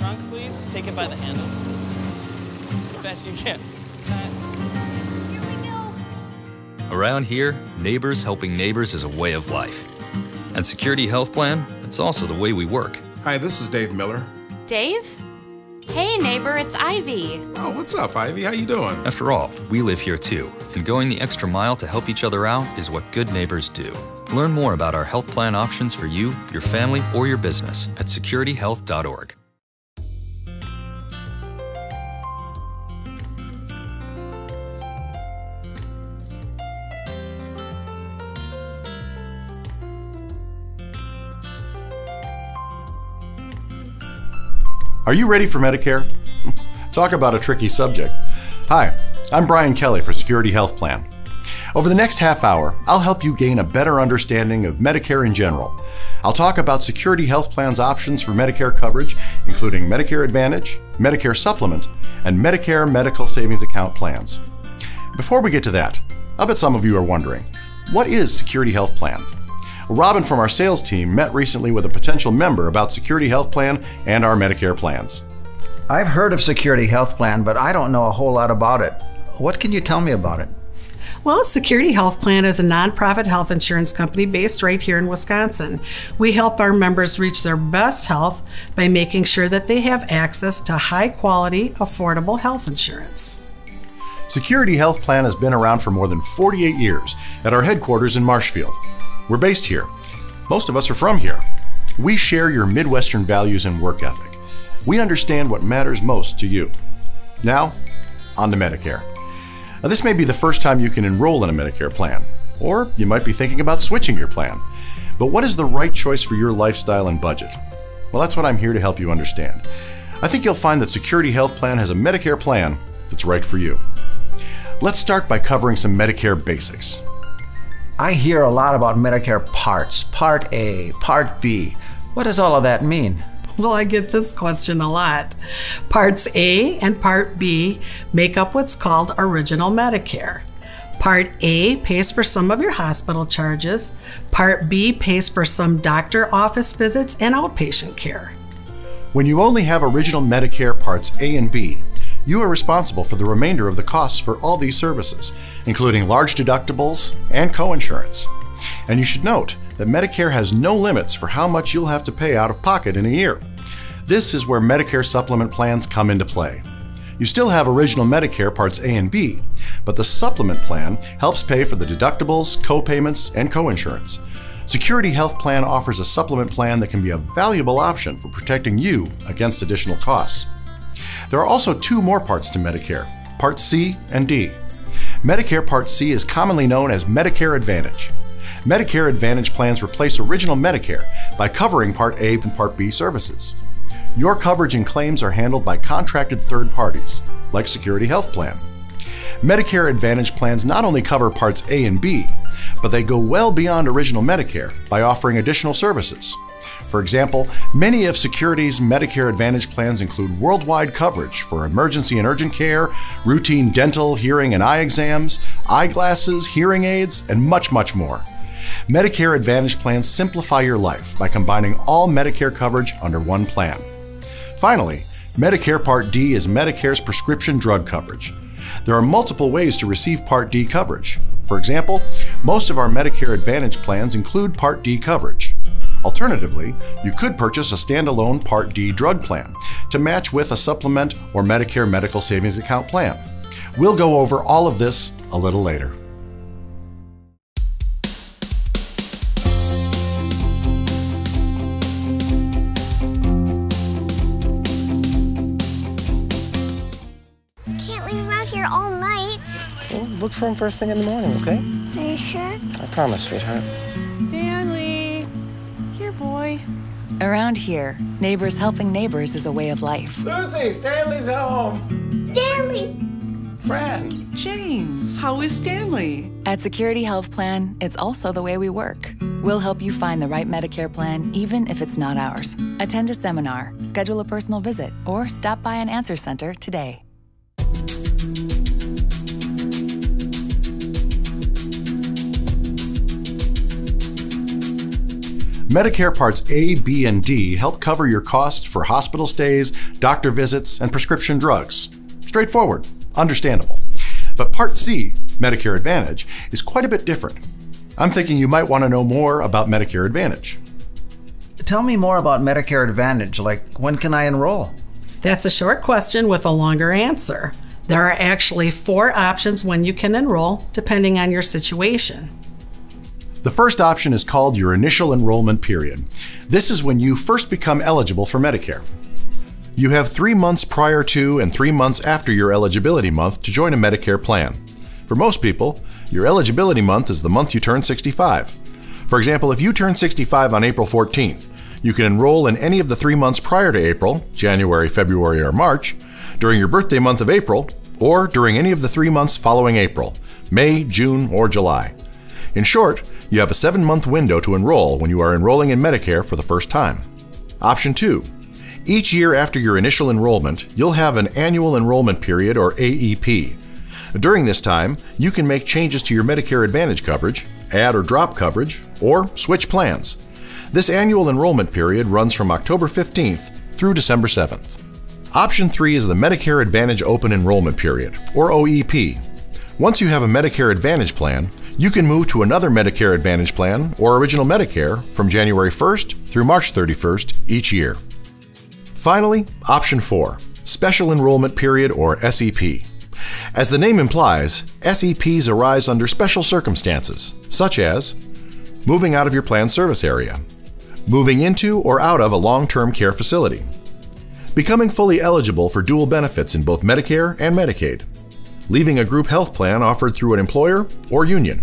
trunk, please. Take it by the handle. As best you can. Here we go. Around here, neighbors helping neighbors is a way of life. And Security Health Plan, it's also the way we work. Hi, this is Dave Miller. Dave? Hey, neighbor, it's Ivy. Oh, what's up, Ivy? How you doing? After all, we live here too, and going the extra mile to help each other out is what good neighbors do. Learn more about our health plan options for you, your family, or your business at securityhealth.org. Are you ready for Medicare? Talk about a tricky subject. Hi, I'm Brian Kelly for Security Health Plan. Over the next half hour, I'll help you gain a better understanding of Medicare in general. I'll talk about Security Health Plan's options for Medicare coverage, including Medicare Advantage, Medicare Supplement, and Medicare Medical Savings Account plans. Before we get to that, I bet some of you are wondering, what is Security Health Plan? Robin from our sales team met recently with a potential member about Security Health Plan and our Medicare plans. I've heard of Security Health Plan, but I don't know a whole lot about it. What can you tell me about it? Well, Security Health Plan is a nonprofit health insurance company based right here in Wisconsin. We help our members reach their best health by making sure that they have access to high-quality, affordable health insurance. Security Health Plan has been around for more than 48 years at our headquarters in Marshfield. We're based here. Most of us are from here. We share your Midwestern values and work ethic. We understand what matters most to you. Now, on to Medicare. Now, this may be the first time you can enroll in a Medicare plan, or you might be thinking about switching your plan. But what is the right choice for your lifestyle and budget? Well, that's what I'm here to help you understand. I think you'll find that Security Health Plan has a Medicare plan that's right for you. Let's start by covering some Medicare basics. I hear a lot about Medicare parts, Part A, Part B. What does all of that mean? Well, I get this question a lot. Parts A and Part B make up what's called Original Medicare. Part A pays for some of your hospital charges. Part B pays for some doctor office visits and outpatient care. When you only have Original Medicare Parts A and B, you are responsible for the remainder of the costs for all these services, including large deductibles and coinsurance. And you should note that Medicare has no limits for how much you'll have to pay out of pocket in a year. This is where Medicare supplement plans come into play. You still have Original Medicare Parts A and B, but the supplement plan helps pay for the deductibles, co-payments, and coinsurance. Security Health Plan offers a supplement plan that can be a valuable option for protecting you against additional costs. There are also two more parts to Medicare, Part C and D. Medicare Part C is commonly known as Medicare Advantage. Medicare Advantage plans replace Original Medicare by covering Part A and Part B services. Your coverage and claims are handled by contracted third parties, like Security Health Plan. Medicare Advantage plans not only cover Parts A and B, but they go well beyond Original Medicare by offering additional services. For example, many of Security's Medicare Advantage plans include worldwide coverage for emergency and urgent care, routine dental, hearing, and eye exams, eyeglasses, hearing aids, and much, much more. Medicare Advantage plans simplify your life by combining all Medicare coverage under one plan. Finally, Medicare Part D is Medicare's prescription drug coverage. There are multiple ways to receive Part D coverage. For example, most of our Medicare Advantage plans include Part D coverage. Alternatively, you could purchase a standalone Part D drug plan to match with a supplement or Medicare Medical Savings Account plan. We'll go over all of this a little later. Can't leave him out here all night. Well, look for him first thing in the morning, okay? Are you sure? I promise, sweetheart. Stanley! Here, boy. Around here, neighbors helping neighbors is a way of life. Lucy, Stanley's home. Stanley! Friend. James, how is Stanley? At Security Health Plan, it's also the way we work. We'll help you find the right Medicare plan, even if it's not ours. Attend a seminar, schedule a personal visit, or stop by an answer center today. Medicare Parts A, B, and D help cover your costs for hospital stays, doctor visits, and prescription drugs. Straightforward, understandable. But Part C, Medicare Advantage, is quite a bit different. I'm thinking you might want to know more about Medicare Advantage. Tell me more about Medicare Advantage, like when can I enroll? That's a short question with a longer answer. There are actually 4 options when you can enroll, depending on your situation. The first option is called your initial enrollment period. This is when you first become eligible for Medicare. You have 3 months prior to and 3 months after your eligibility month to join a Medicare plan. For most people, your eligibility month is the month you turn 65. For example, if you turn 65 on April 14th, you can enroll in any of the 3 months prior to April, January, February, or March, during your birthday month of April, or during any of the 3 months following April, May, June, or July. In short, you have a 7-month window to enroll when you are enrolling in Medicare for the first time. Option 2. Each year after your initial enrollment, you'll have an annual enrollment period, or AEP. During this time, you can make changes to your Medicare Advantage coverage, add or drop coverage, or switch plans. This annual enrollment period runs from October 15th through December 7th. Option 3 is the Medicare Advantage Open Enrollment Period, or OEP. Once you have a Medicare Advantage plan, you can move to another Medicare Advantage plan or Original Medicare from January 1st through March 31st each year. Finally, Option 4, Special Enrollment Period, or SEP. As the name implies, SEPs arise under special circumstances, such as moving out of your planned service area, moving into or out of a long-term care facility, becoming fully eligible for dual benefits in both Medicare and Medicaid, leaving a group health plan offered through an employer or union,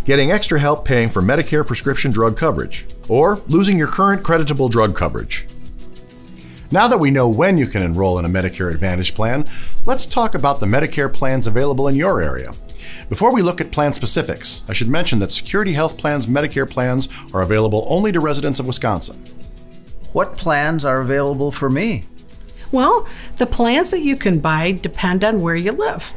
getting extra help paying for Medicare prescription drug coverage, or losing your current creditable drug coverage. Now that we know when you can enroll in a Medicare Advantage plan, let's talk about the Medicare plans available in your area. Before we look at plan specifics, I should mention that Security Health Plan's Medicare plans are available only to residents of Wisconsin. What plans are available for me? Well, the plans that you can buy depend on where you live.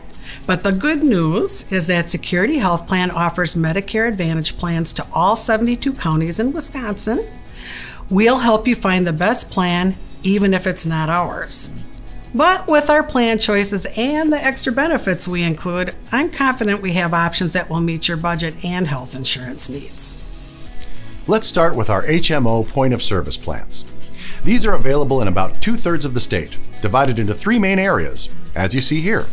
But the good news is that Security Health Plan offers Medicare Advantage plans to all 72 counties in Wisconsin. We'll help you find the best plan, even if it's not ours. But with our plan choices and the extra benefits we include, I'm confident we have options that will meet your budget and health insurance needs. Let's start with our HMO point of service plans. These are available in about 2/3 of the state, divided into 3 main areas, as you see here.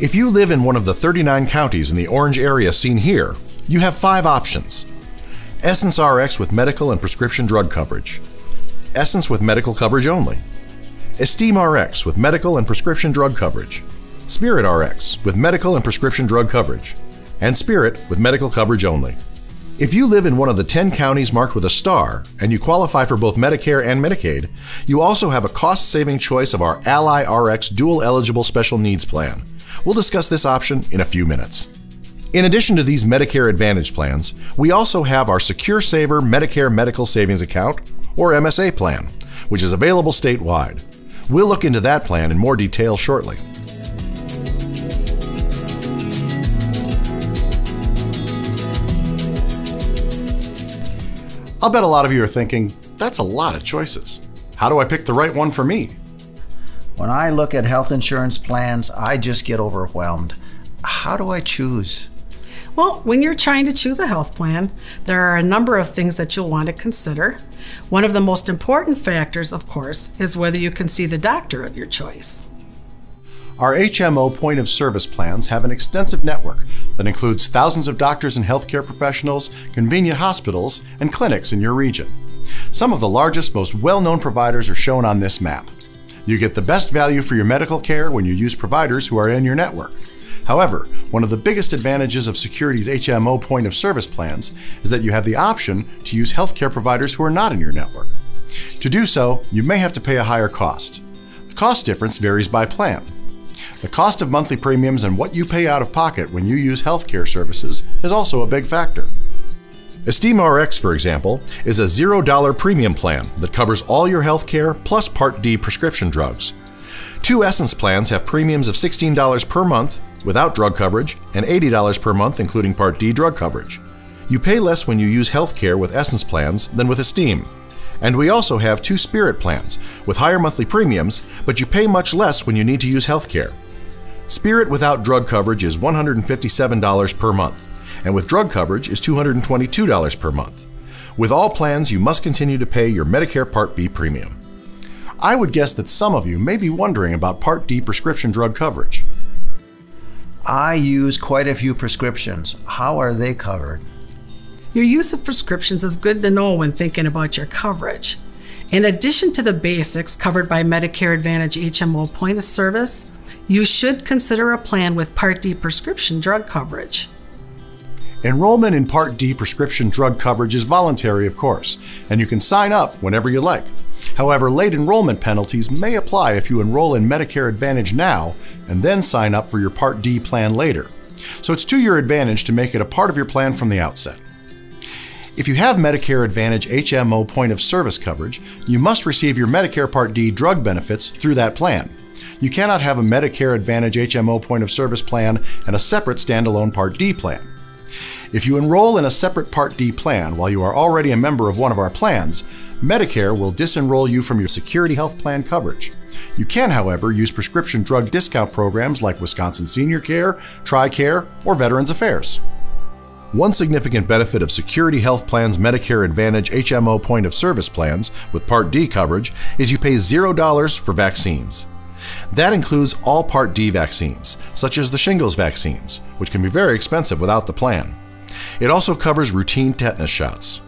If you live in one of the 39 counties in the orange area seen here, you have 5 options. Essence RX with medical and prescription drug coverage, Essence with medical coverage only, Esteem RX with medical and prescription drug coverage, Spirit RX with medical and prescription drug coverage, and Spirit with medical coverage only. If you live in one of the 10 counties marked with a star and you qualify for both Medicare and Medicaid, you also have a cost-saving choice of our Ally RX dual eligible special needs plan. We'll discuss this option in a few minutes. In addition to these Medicare Advantage plans, we also have our Secure Saver Medicare Medical Savings Account, or MSA plan, which is available statewide. We'll look into that plan in more detail shortly. I'll bet a lot of you are thinking, that's a lot of choices. How do I pick the right one for me? When I look at health insurance plans, I just get overwhelmed. How do I choose? Well, when you're trying to choose a health plan, there are a number of things that you'll want to consider. One of the most important factors, of course, is whether you can see the doctor of your choice. Our HMO point of service plans have an extensive network that includes thousands of doctors and healthcare professionals, convenient hospitals, and clinics in your region. Some of the largest, most well-known providers are shown on this map. You get the best value for your medical care when you use providers who are in your network. However, one of the biggest advantages of Security's HMO point of service plans is that you have the option to use healthcare providers who are not in your network. To do so, you may have to pay a higher cost. The cost difference varies by plan. The cost of monthly premiums and what you pay out of pocket when you use healthcare services is also a big factor. Esteem RX, for example, is a $0 premium plan that covers all your healthcare plus Part D prescription drugs. 2 Essence plans have premiums of $16 per month without drug coverage and $80 per month including Part D drug coverage. You pay less when you use healthcare with Essence plans than with Esteem. And we also have 2 Spirit plans with higher monthly premiums, but you pay much less when you need to use healthcare. Spirit without drug coverage is $157 per month, and with drug coverage is $222 per month. With all plans, you must continue to pay your Medicare Part B premium. I would guess that some of you may be wondering about Part D prescription drug coverage. I use quite a few prescriptions. How are they covered? Your use of prescriptions is good to know when thinking about your coverage. In addition to the basics covered by Medicare Advantage HMO point of service, you should consider a plan with Part D prescription drug coverage. Enrollment in Part D prescription drug coverage is voluntary, of course, and you can sign up whenever you like. However, late enrollment penalties may apply if you enroll in Medicare Advantage now and then sign up for your Part D plan later. So it's to your advantage to make it a part of your plan from the outset. If you have Medicare Advantage HMO point of service coverage, you must receive your Medicare Part D drug benefits through that plan. You cannot have a Medicare Advantage HMO point of service plan and a separate standalone Part D plan. If you enroll in a separate Part D plan while you are already a member of one of our plans, Medicare will disenroll you from your Security Health Plan coverage. You can, however, use prescription drug discount programs like Wisconsin Senior Care, TRICARE, or Veterans Affairs. One significant benefit of Security Health Plan's Medicare Advantage HMO point of service plans with Part D coverage is you pay $0 for vaccines. That includes all Part D vaccines, such as the shingles vaccines, which can be very expensive without the plan. It also covers routine tetanus shots.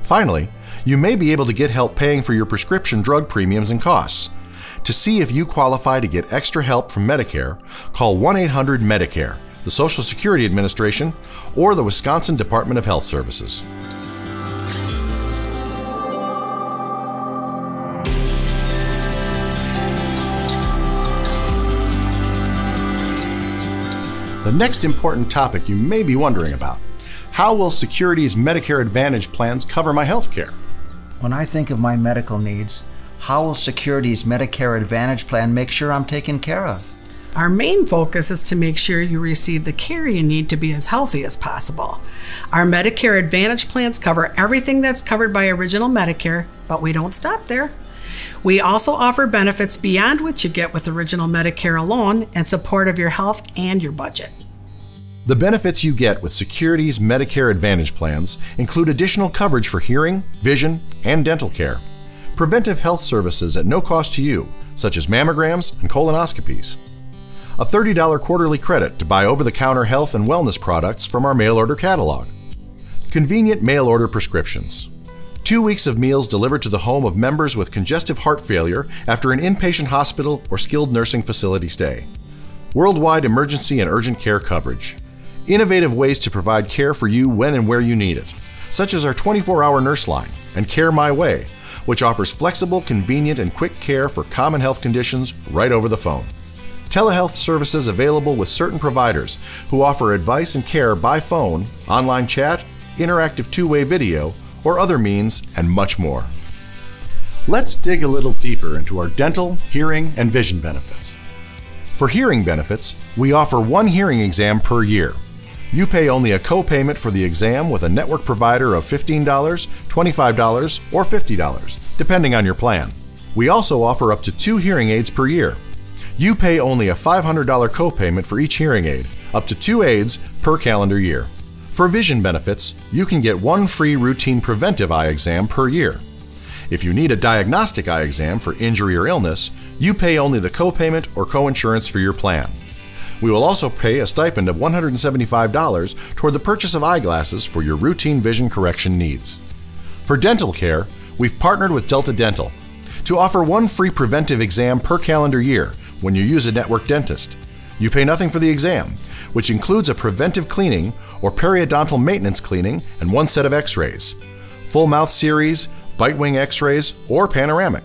Finally, you may be able to get help paying for your prescription drug premiums and costs. To see if you qualify to get extra help from Medicare, call 1-800-MEDICARE, the Social Security Administration, or the Wisconsin Department of Health Services. The next important topic you may be wondering about: how will Security's Medicare Advantage plans cover my health care? When I think of my medical needs, how will Security's Medicare Advantage plan make sure I'm taken care of? Our main focus is to make sure you receive the care you need to be as healthy as possible. Our Medicare Advantage plans cover everything that's covered by Original Medicare, but we don't stop there. We also offer benefits beyond what you get with Original Medicare alone in support of your health and your budget. The benefits you get with Security's Medicare Advantage plans include additional coverage for hearing, vision, and dental care, preventive health services at no cost to you, such as mammograms and colonoscopies, a $30 quarterly credit to buy over-the-counter health and wellness products from our mail-order catalog, convenient mail-order prescriptions, 2 weeks of meals delivered to the home of members with congestive heart failure after an inpatient hospital or skilled nursing facility stay, worldwide emergency and urgent care coverage, innovative ways to provide care for you when and where you need it, such as our 24-hour nurse line and Care My Way, which offers flexible, convenient, and quick care for common health conditions right over the phone. Telehealth services available with certain providers who offer advice and care by phone, online chat, interactive two-way video, or other means, and much more. Let's dig a little deeper into our dental, hearing, and vision benefits. For hearing benefits, we offer 1 hearing exam per year. You pay only a co-payment for the exam with a network provider of $15, $25, or $50, depending on your plan. We also offer up to 2 hearing aids per year. You pay only a $500 co-payment for each hearing aid, up to 2 aids per calendar year. For vision benefits, you can get 1 free routine preventive eye exam per year. If you need a diagnostic eye exam for injury or illness, you pay only the co-payment or co-insurance for your plan. We will also pay a stipend of $175 toward the purchase of eyeglasses for your routine vision correction needs. For dental care, we've partnered with Delta Dental to offer 1 free preventive exam per calendar year when you use a network dentist. You pay nothing for the exam, which includes a preventive cleaning or periodontal maintenance cleaning and 1 set of x-rays, full mouth series, bite wing x-rays, or panoramic.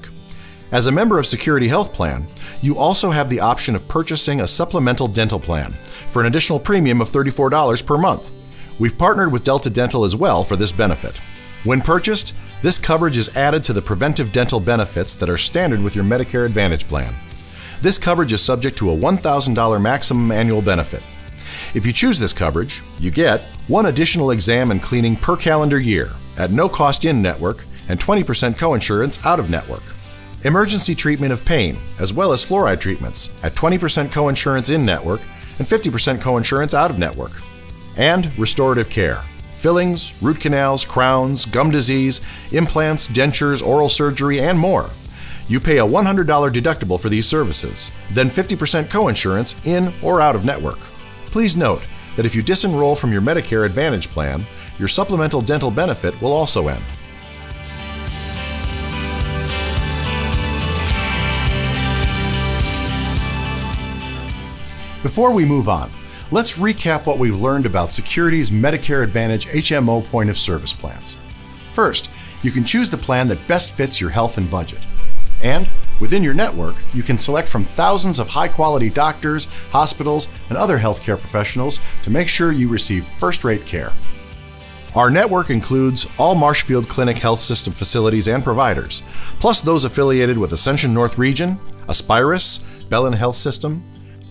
As a member of Security Health Plan, you also have the option of purchasing a supplemental dental plan for an additional premium of $34 per month. We've partnered with Delta Dental as well for this benefit. When purchased, this coverage is added to the preventive dental benefits that are standard with your Medicare Advantage plan. This coverage is subject to a $1,000 maximum annual benefit. If you choose this coverage, you get one additional exam and cleaning per calendar year at no cost in-network and 20% coinsurance out-of-network. Emergency treatment of pain, as well as fluoride treatments at 20% coinsurance in-network and 50% coinsurance out-of-network. And restorative care. Fillings, root canals, crowns, gum disease, implants, dentures, oral surgery, and more. You pay a $100 deductible for these services, then 50% coinsurance in or out of network. Please note that if you disenroll from your Medicare Advantage plan, your supplemental dental benefit will also end. Before we move on, let's recap what we've learned about Security's Medicare Advantage HMO point of service plans. First, you can choose the plan that best fits your health and budget. And within your network, you can select from thousands of high-quality doctors, hospitals, and other healthcare professionals to make sure you receive first-rate care. Our network includes all Marshfield Clinic Health System facilities and providers, plus those affiliated with Ascension North Region, Aspirus, Bellin Health System,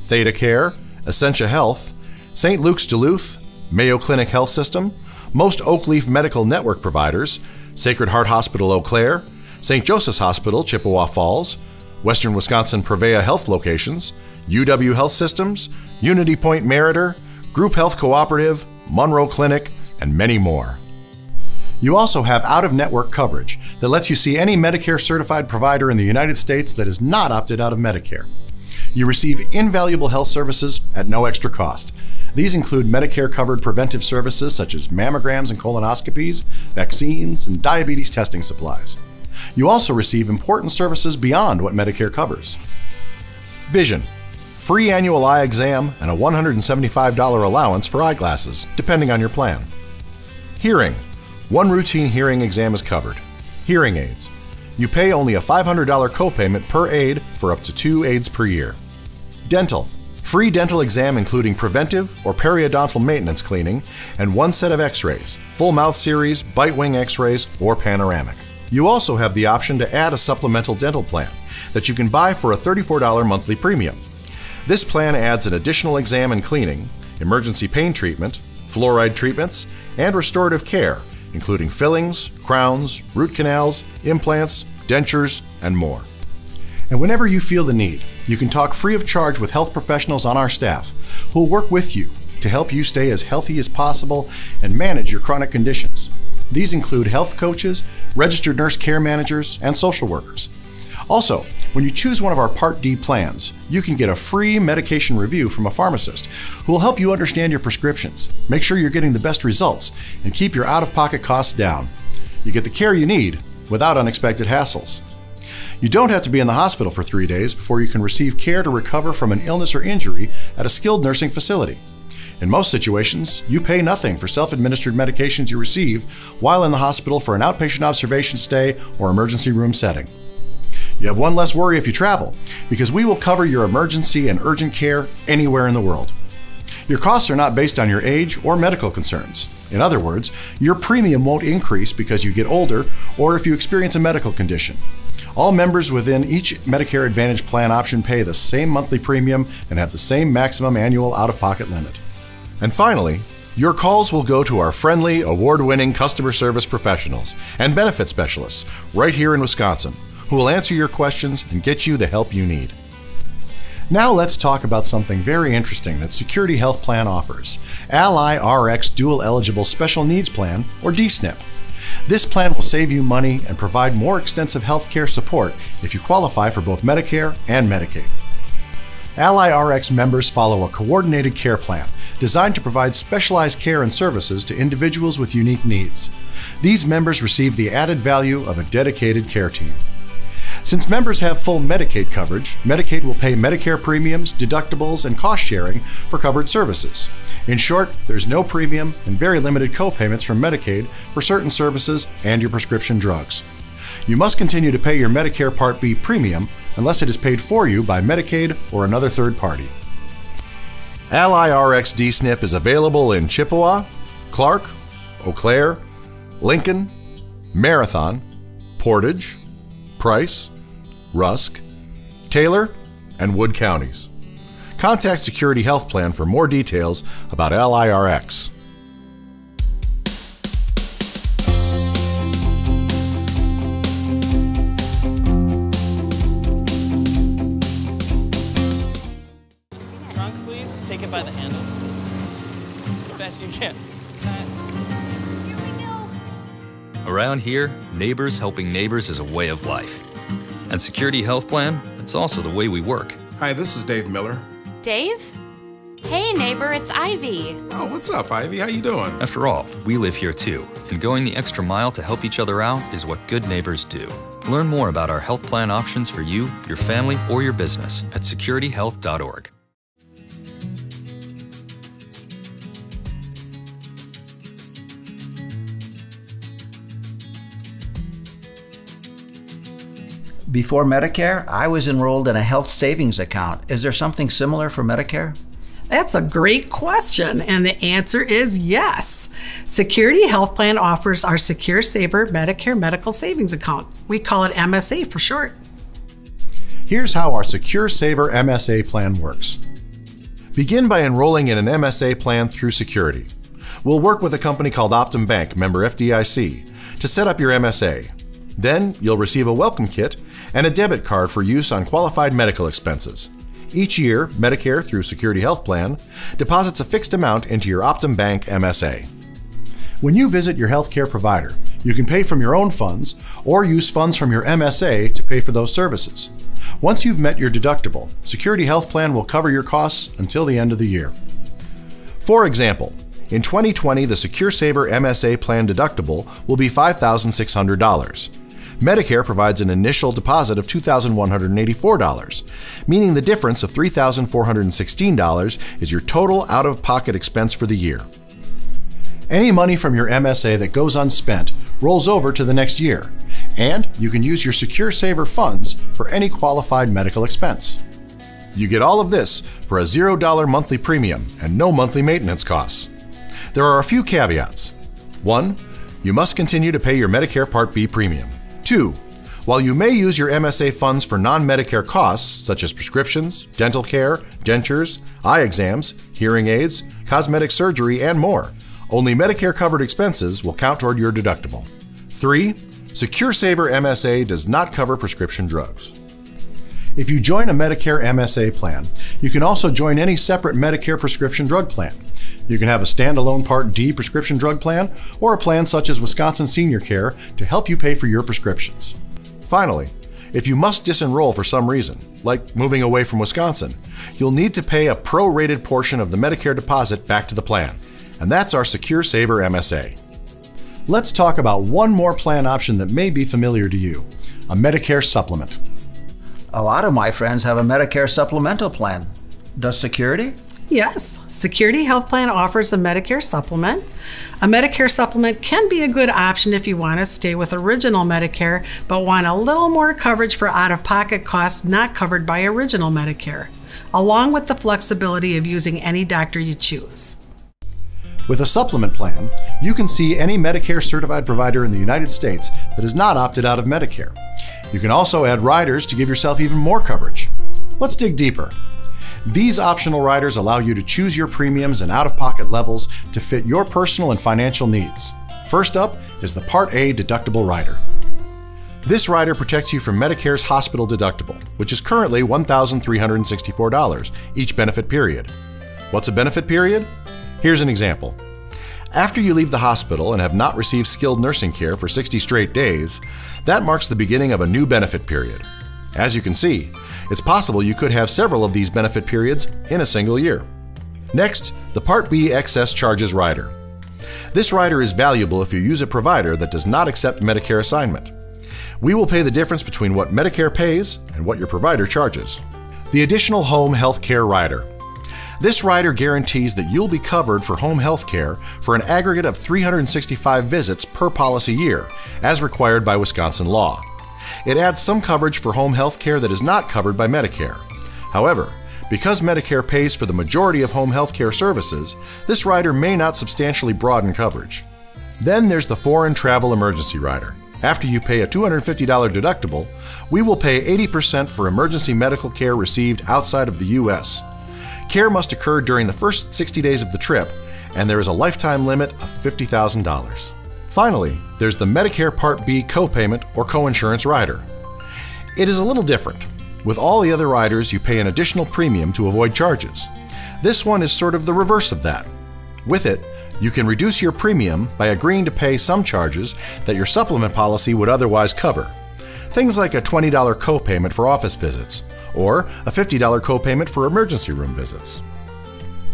Theta Care, Essentia Health, St. Luke's Duluth, Mayo Clinic Health System, most Oakleaf Medical Network providers, Sacred Heart Hospital Eau Claire, St. Joseph's Hospital, Chippewa Falls, Western Wisconsin Prevea Health locations, UW Health Systems, Unity Point Meritor, Group Health Cooperative, Monroe Clinic, and many more. You also have out-of-network coverage that lets you see any Medicare-certified provider in the United States that is not opted out of Medicare. You receive invaluable health services at no extra cost. These include Medicare-covered preventive services such as mammograms and colonoscopies, vaccines, and diabetes testing supplies. You also receive important services beyond what Medicare covers. Vision. Free annual eye exam and a $175 allowance for eyeglasses, depending on your plan. Hearing. One routine hearing exam is covered. Hearing aids. You pay only a $500 copayment per aid for up to 2 aids per year. Dental. Free dental exam including preventive or periodontal maintenance cleaning and 1 set of x-rays, full mouth series, bite wing x-rays, or panoramic. You also have the option to add a supplemental dental plan that you can buy for a $34 monthly premium. This plan adds an additional exam and cleaning, emergency pain treatment, fluoride treatments, and restorative care, including fillings, crowns, root canals, implants, dentures, and more. And whenever you feel the need, you can talk free of charge with health professionals on our staff who will work with you to help you stay as healthy as possible and manage your chronic conditions. These include health coaches, registered nurse care managers, and social workers. Also, when you choose one of our Part D plans, you can get a free medication review from a pharmacist who will help you understand your prescriptions, make sure you're getting the best results, and keep your out-of-pocket costs down. You get the care you need without unexpected hassles. You don't have to be in the hospital for 3 days before you can receive care to recover from an illness or injury at a skilled nursing facility. In most situations, you pay nothing for self-administered medications you receive while in the hospital for an outpatient observation stay or emergency room setting. You have one less worry if you travel, because we will cover your emergency and urgent care anywhere in the world. Your costs are not based on your age or medical concerns. In other words, your premium won't increase because you get older or if you experience a medical condition. All members within each Medicare Advantage plan option pay the same monthly premium and have the same maximum annual out-of-pocket limit. And finally, your calls will go to our friendly, award-winning customer service professionals and benefit specialists right here in Wisconsin, who will answer your questions and get you the help you need. Now let's talk about something very interesting that Security Health Plan offers, Ally RX Dual Eligible Special Needs Plan, or DSNP. This plan will save you money and provide more extensive health care support if you qualify for both Medicare and Medicaid. Ally RX members follow a coordinated care plan designed to provide specialized care and services to individuals with unique needs. These members receive the added value of a dedicated care team. Since members have full Medicaid coverage, Medicaid will pay Medicare premiums, deductibles, and cost sharing for covered services. In short, there's no premium and very limited co-payments from Medicaid for certain services and your prescription drugs. You must continue to pay your Medicare Part B premium unless it is paid for you by Medicaid or another third party. Ally RX DSNP is available in Chippewa, Clark, Eau Claire, Lincoln, Marathon, Portage, Price, Rusk, Taylor, and Wood counties. Contact Security Health Plan for more details about LIRX. Trunk, please. Take it by the handles. Best you can. Around here, neighbors helping neighbors is a way of life. At Security Health Plan, it's also the way we work. Hi, this is Dave Miller. Dave? Hey neighbor, it's Ivy. Oh, what's up, Ivy? How you doing? After all, we live here too, and going the extra mile to help each other out is what good neighbors do. Learn more about our health plan options for you, your family, or your business at securityhealth.org. Before Medicare, I was enrolled in a health savings account. Is there something similar for Medicare? That's a great question, and the answer is yes. Security Health Plan offers our Secure Saver Medicare Medical Savings Account. We call it MSA for short. Here's how our Secure Saver MSA plan works. Begin by enrolling in an MSA plan through Security. We'll work with a company called Optum Bank, member FDIC, to set up your MSA. Then you'll receive a welcome kit and a debit card for use on qualified medical expenses. Each year, Medicare, through Security Health Plan, deposits a fixed amount into your Optum Bank MSA. When you visit your healthcare provider, you can pay from your own funds or use funds from your MSA to pay for those services. Once you've met your deductible, Security Health Plan will cover your costs until the end of the year. For example, in 2020, the Secure Saver MSA plan deductible will be $5,600. Medicare provides an initial deposit of $2,184, meaning the difference of $3,416 is your total out-of-pocket expense for the year. Any money from your MSA that goes unspent rolls over to the next year, and you can use your Secure Saver funds for any qualified medical expense. You get all of this for a $0 monthly premium and no monthly maintenance costs. There are a few caveats. 1. You must continue to pay your Medicare Part B premium. 2. While you may use your MSA funds for non-Medicare costs, such as prescriptions, dental care, dentures, eye exams, hearing aids, cosmetic surgery, and more, only Medicare-covered expenses will count toward your deductible. 3. Secure Saver MSA does not cover prescription drugs. If you join a Medicare MSA plan, you can also join any separate Medicare prescription drug plan. You can have a standalone Part D prescription drug plan or a plan such as Wisconsin Senior Care to help you pay for your prescriptions. Finally, if you must disenroll for some reason, like moving away from Wisconsin, you'll need to pay a prorated portion of the Medicare deposit back to the plan, and that's our Secure Saver MSA. Let's talk about one more plan option that may be familiar to you, a Medicare supplement. A lot of my friends have a Medicare supplemental plan. Does Security? Yes, Security Health Plan offers a Medicare supplement. A Medicare supplement can be a good option if you want to stay with original Medicare, but want a little more coverage for out-of-pocket costs not covered by original Medicare, along with the flexibility of using any doctor you choose. With a supplement plan, you can see any Medicare certified provider in the United States that is not opted out of Medicare. You can also add riders to give yourself even more coverage. Let's dig deeper. These optional riders allow you to choose your premiums and out-of-pocket levels to fit your personal and financial needs. First up is the Part A deductible rider. This rider protects you from Medicare's hospital deductible, which is currently $1,364 each benefit period. What's a benefit period? Here's an example. After you leave the hospital and have not received skilled nursing care for 60 straight days, that marks the beginning of a new benefit period. As you can see, it's possible you could have several of these benefit periods in a single year. Next, the Part B excess charges rider. This rider is valuable if you use a provider that does not accept Medicare assignment. We will pay the difference between what Medicare pays and what your provider charges. The additional home health care rider. This rider guarantees that you'll be covered for home health care for an aggregate of 365 visits per policy year, as required by Wisconsin law. It adds some coverage for home health care that is not covered by Medicare. However, because Medicare pays for the majority of home health care services, this rider may not substantially broaden coverage. Then there's the foreign travel emergency rider. After you pay a $250 deductible, we will pay 80% for emergency medical care received outside of the U.S. Care must occur during the first 60 days of the trip, and there is a lifetime limit of $50,000. Finally, there's the Medicare Part B copayment or coinsurance rider. It is a little different. With all the other riders, you pay an additional premium to avoid charges. This one is sort of the reverse of that. With it, you can reduce your premium by agreeing to pay some charges that your supplement policy would otherwise cover. Things like a $20 copayment for office visits, or a $50 copayment for emergency room visits.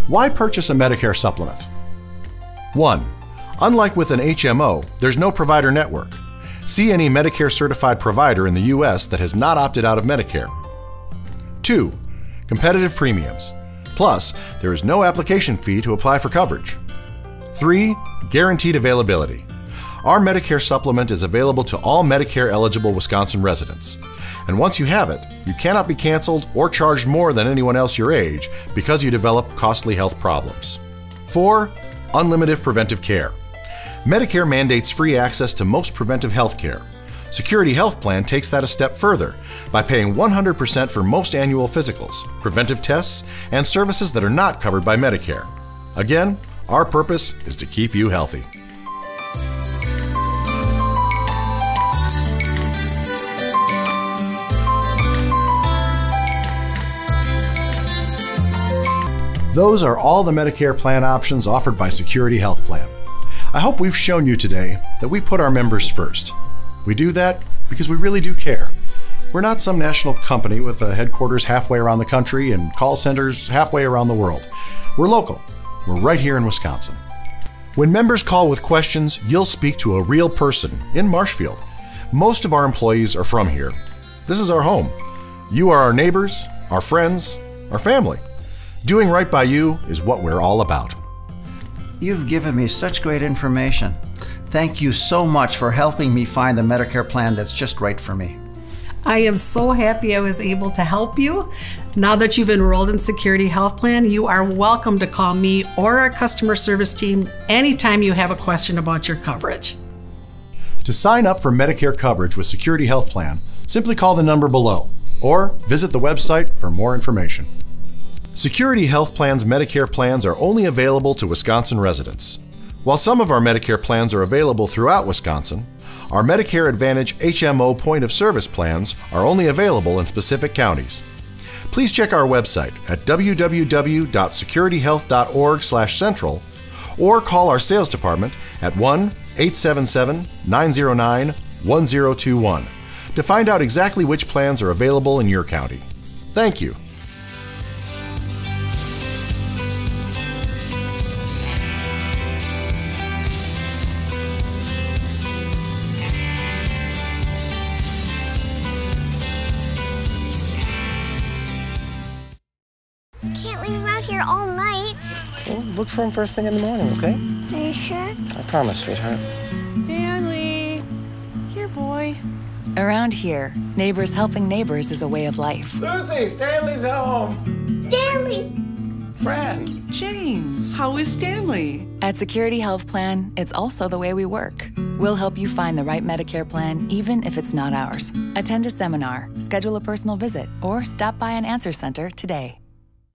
Why purchase a Medicare supplement? 1. Unlike with an HMO, there's no provider network. See any Medicare certified provider in the U.S. that has not opted out of Medicare. 2. Competitive premiums. Plus, there is no application fee to apply for coverage. 3. Guaranteed availability. Our Medicare supplement is available to all Medicare-eligible Wisconsin residents. And once you have it, you cannot be canceled or charged more than anyone else your age because you develop costly health problems. 4. Unlimited preventive care. Medicare mandates free access to most preventive health care. Security Health Plan takes that a step further by paying 100% for most annual physicals, preventive tests, and services that are not covered by Medicare. Again, our purpose is to keep you healthy. Those are all the Medicare plan options offered by Security Health Plan. I hope we've shown you today that we put our members first. We do that because we really do care. We're not some national company with a headquarters halfway around the country and call centers halfway around the world. We're local. We're right here in Wisconsin. When members call with questions, you'll speak to a real person in Marshfield. Most of our employees are from here. This is our home. You are our neighbors, our friends, our family. Doing right by you is what we're all about. You've given me such great information. Thank you so much for helping me find the Medicare plan that's just right for me. I am so happy I was able to help you. Now that you've enrolled in Security Health Plan, you are welcome to call me or our customer service team anytime you have a question about your coverage. To sign up for Medicare coverage with Security Health Plan, simply call the number below or visit the website for more information. Security Health Plan's Medicare plans are only available to Wisconsin residents. While some of our Medicare plans are available throughout Wisconsin, our Medicare Advantage HMO point of service plans are only available in specific counties. Please check our website at www.securityhealth.org/central or call our sales department at 1-877-909-1021 to find out exactly which plans are available in your county. Thank you. Can't leave him out here all night. Well, look for him first thing in the morning, okay? Are you sure? I promise, sweetheart. Stanley! Here, boy. Around here, neighbors helping neighbors is a way of life. Lucy, Stanley's home. Stanley! Fran, James, how is Stanley? At Security Health Plan, it's also the way we work. We'll help you find the right Medicare plan, even if it's not ours. Attend a seminar, schedule a personal visit, or stop by an answer center today.